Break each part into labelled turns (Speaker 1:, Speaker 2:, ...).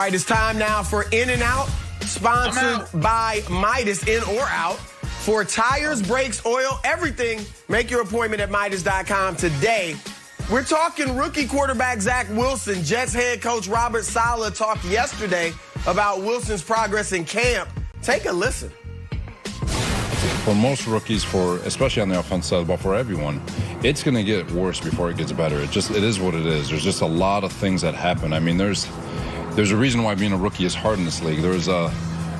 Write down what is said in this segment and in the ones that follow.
Speaker 1: All right, it's time now for In and Out, sponsored by Midas, in or out. For tires, brakes, oil, everything, make your appointment at Midas.com today. We're talking rookie quarterback Zach Wilson. Jets head coach Robert Saleh talked yesterday about Wilson's progress in camp. Take a listen.
Speaker 2: For most rookies, especially on the offensive side, but for everyone, it's going to get worse before it gets better. It is what it is. There's just a lot of things that happen. I mean, there's a reason why being a rookie is hard in this league. There was a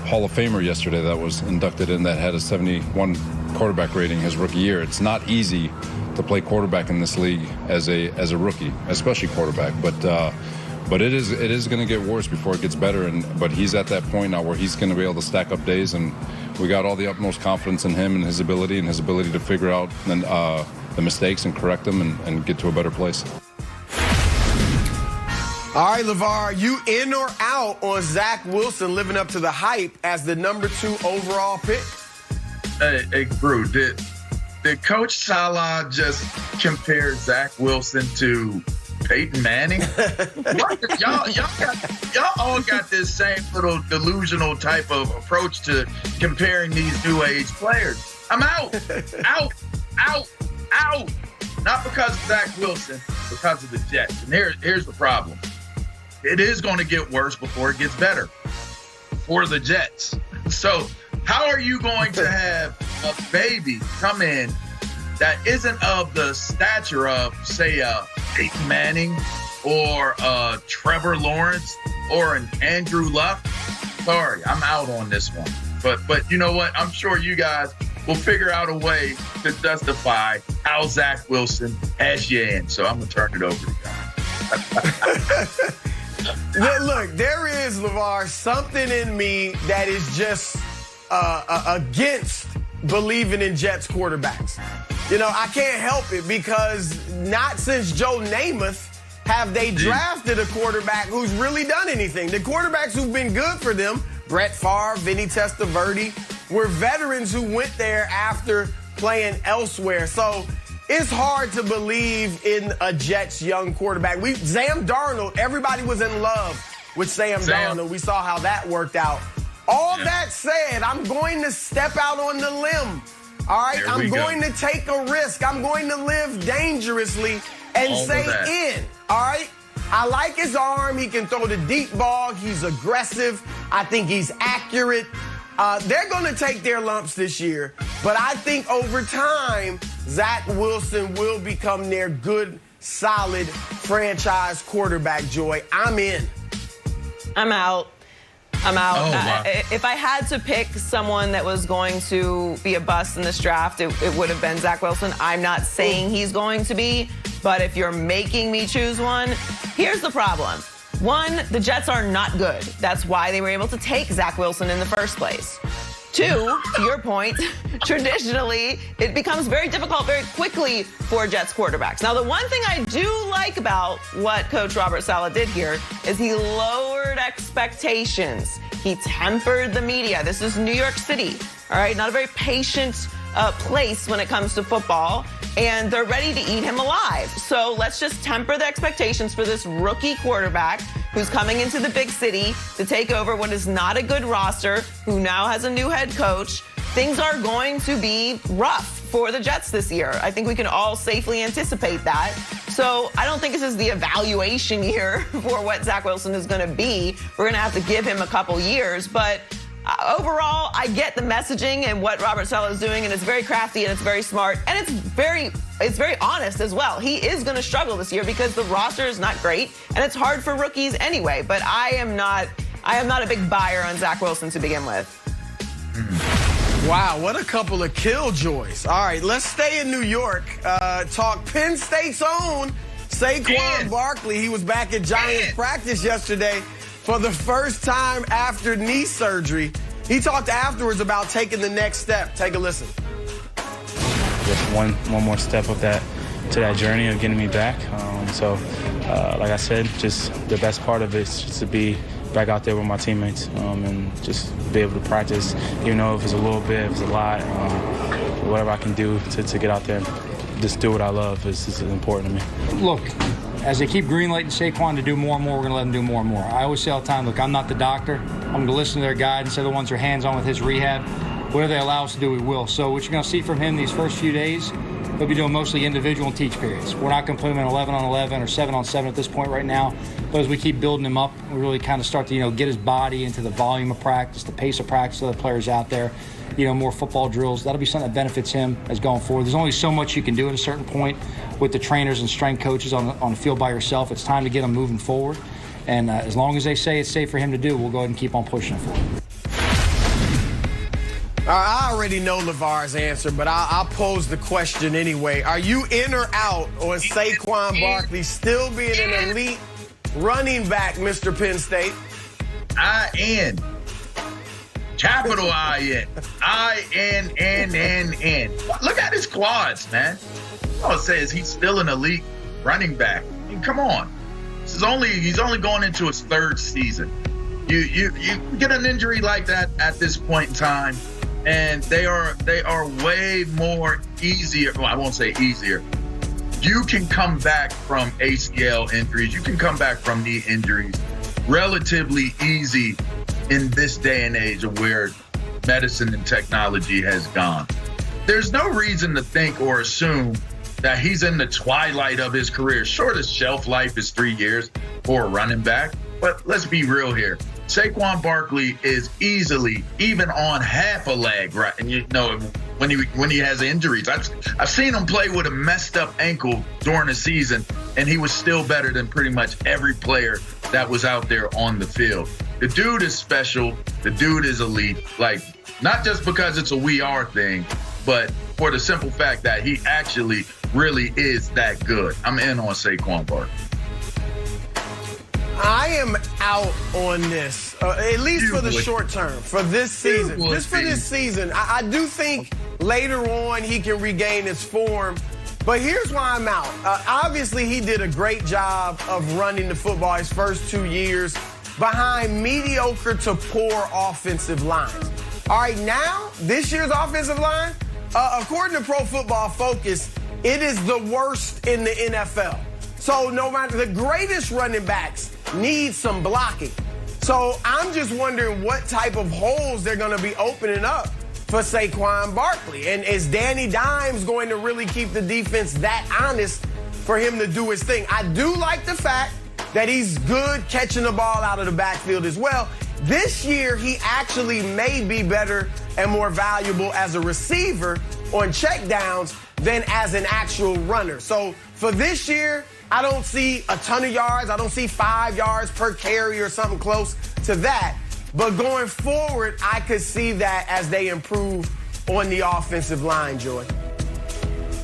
Speaker 2: Hall of Famer yesterday that was inducted in that had a 71 quarterback rating his rookie year. It's not easy to play quarterback in this league as a rookie, especially quarterback. But it is going to get worse before it gets better. But he's at that point now where he's going to be able to stack up days, and we got all the utmost confidence in him and his ability to figure out the mistakes and correct them and get to a better place.
Speaker 1: All right, LeVar, you in or out on Zach Wilson living up to the hype as the #2 overall pick?
Speaker 3: Hey, Brew, did Coach Saleh just compare Zach Wilson to Peyton Manning? What? Y'all all got this same little delusional type of approach to comparing these new age players. I'm out. Not because of Zach Wilson, because of the Jets. And here's the problem. It is going to get worse before it gets better for the Jets. So how are you going to have a baby come in that isn't of the stature of, say, Peyton Manning or Trevor Lawrence or an Andrew Luck? Sorry, I'm out on this one. But you know what? I'm sure you guys will figure out a way to justify how Zach Wilson has you in. So I'm going to turn it over to you.
Speaker 1: Look, there is, LeVar, something in me that is just against believing in Jets quarterbacks. You know, I can't help it because not since Joe Namath have they drafted a quarterback who's really done anything. The quarterbacks who've been good for them, Brett Favre, Vinny Testaverde, were veterans who went there after playing elsewhere. So it's hard to believe in a Jets young quarterback. Sam Darnold, everybody was in love with Sam Darnold. We saw how that worked out. All that said, I'm going to step out on the limb. All right, I'm going to take a risk. I'm going to live dangerously and say in. All right, I like his arm. He can throw the deep ball. He's aggressive. I think he's accurate. They're going to take their lumps this year, but I think over time, Zach Wilson will become their good, solid franchise quarterback, Joy. I'm in.
Speaker 4: I'm out.
Speaker 3: Oh, wow.
Speaker 4: If I had to pick someone that was going to be a bust in this draft, it would have been Zach Wilson. I'm not saying he's going to be, but if you're making me choose one, here's the problem. One, the Jets are not good. That's why they were able to take Zach Wilson in the first place. Two, to your point, traditionally, it becomes very difficult very quickly for Jets quarterbacks. Now, the one thing I do like about what Coach Robert Saleh did here is he lowered expectations. He tempered the media. This is New York City, all right? Not a very patient place when it comes to football, and they're ready to eat him alive. So let's just temper the expectations for this rookie quarterback who's coming into the big city to take over what is not a good roster, who now has a new head coach. Things are going to be rough for the Jets this year. I think we can all safely anticipate that. So I don't think this is the evaluation year for what Zach Wilson is going to be. We're going to have to give him a couple years, but overall, I get the messaging and what Robert Saleh is doing, and it's very crafty and it's very smart, and it's very honest as well. He is going to struggle this year because the roster is not great, and it's hard for rookies anyway. But I am not a big buyer on Zach Wilson to begin with.
Speaker 1: Wow, what a couple of killjoys. All right, let's stay in New York. Talk Penn State's own Saquon Barkley. He was back at Giants practice yesterday for the first time after knee surgery. He talked afterwards about taking the next step. Take a listen.
Speaker 5: Just one more step of that to that journey of getting me back. Like I said, just the best part of it is just to be back out there with my teammates and just be able to practice, even though if it's a little bit, if it's a lot, whatever I can do to get out there and just do what I love is important to me.
Speaker 6: Look, as they keep greenlighting Saquon to do more and more, we're going to let them do more and more. I always say all the time, look, I'm not the doctor. I'm going to listen to their guidance. They're the ones who are hands-on with his rehab. Whatever they allow us to do, we will. So what you're going to see from him these first few days, he'll be doing mostly individual and teach periods. We're not going to put him in 11-on-11 or 7-on-7 at this point right now. But as we keep building him up, we really kind of start to, get his body into the volume of practice, the pace of practice of the players out there, more football drills. That'll be something that benefits him as going forward. There's only so much you can do at a certain point with the trainers and strength coaches on the field by yourself. It's time to get him moving forward. And as long as they say it's safe for him to do, we'll go ahead and keep on pushing it forward.
Speaker 1: I already know LeVar's answer, but I'll pose the question anyway. Are you in or out on Saquon Barkley still being an elite running back, Mr. Penn State?
Speaker 3: I-N. Capital I-N. I-N-N-N-N. Look at his quads, man. All I say is he's still an elite running back. I mean, come on. He's only going into his third season. You get an injury like that at this point in time, and they are way more easier. Well, I won't say easier. You can come back from ACL injuries. You can come back from knee injuries relatively easy in this day and age of where medicine and technology has gone. There's no reason to think or assume that he's in the twilight of his career. Shortest shelf life is 3 years for a running back. But let's be real here. Saquon Barkley is easily even on half a leg, right? And when he has injuries, I've seen him play with a messed up ankle during the season, and he was still better than pretty much every player that was out there on the field. The dude is special. The dude is elite. Like, not just because it's a we are thing, but for the simple fact that he actually really is that good. I'm in on Saquon Barkley.
Speaker 1: I am out on this, at least for the short term, for this season. Just for this season. I do think later on he can regain his form. But here's why I'm out. Obviously, he did a great job of running the football his first 2 years behind mediocre to poor offensive lines. All right, now, this year's offensive line, according to Pro Football Focus, it is the worst in the NFL. So no matter, the greatest running backs need some blocking. So I'm just wondering what type of holes they're going to be opening up for Saquon Barkley. And is Danny Dimes going to really keep the defense that honest for him to do his thing? I do like the fact that he's good catching the ball out of the backfield as well. This year, he actually may be better and more valuable as a receiver on checkdowns than as an actual runner. So for this year, I don't see a ton of yards. I don't see 5 yards per carry or something close to that. But going forward, I could see that as they improve on the offensive line, Joy.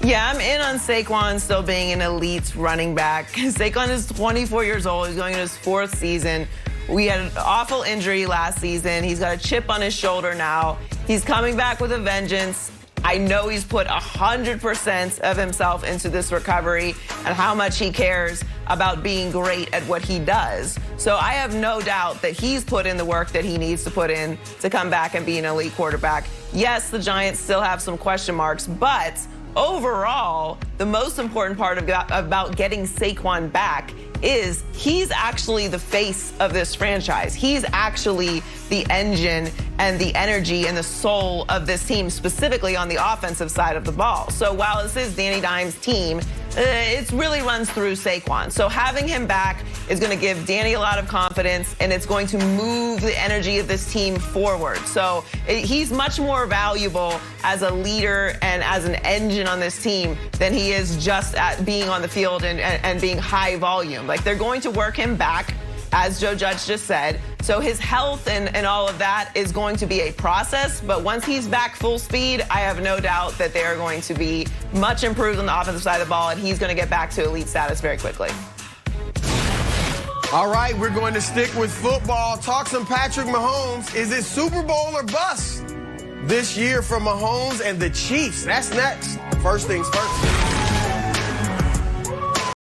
Speaker 4: Yeah, I'm in on Saquon still being an elite running back. Saquon is 24 years old. He's going into his 4th season. We had an awful injury last season. He's got a chip on his shoulder now. He's coming back with a vengeance. I know he's put 100% of himself into this recovery and how much he cares about being great at what he does. So I have no doubt that he's put in the work that he needs to put in to come back and be an elite quarterback. Yes, the Giants still have some question marks, but overall, the most important part about getting Saquon back is he's actually the face of this franchise. He's actually the engine and the energy and the soul of this team, specifically on the offensive side of the ball. So while this is Danny Dimes' team, it really runs through Saquon. So having him back is going to give Danny a lot of confidence, and it's going to move the energy of this team forward. So he's much more valuable as a leader and as an engine on this team than he is just at being on the field and being high volume. Like, they're going to work him back, as Joe Judge just said. So his health and all of that is going to be a process. But once he's back full speed, I have no doubt that they are going to be much improved on the offensive side of the ball, and he's going to get back to elite status very quickly.
Speaker 1: All right, we're going to stick with football. Talk some Patrick Mahomes. Is it Super Bowl or bust this year for Mahomes and the Chiefs? That's next. First things first.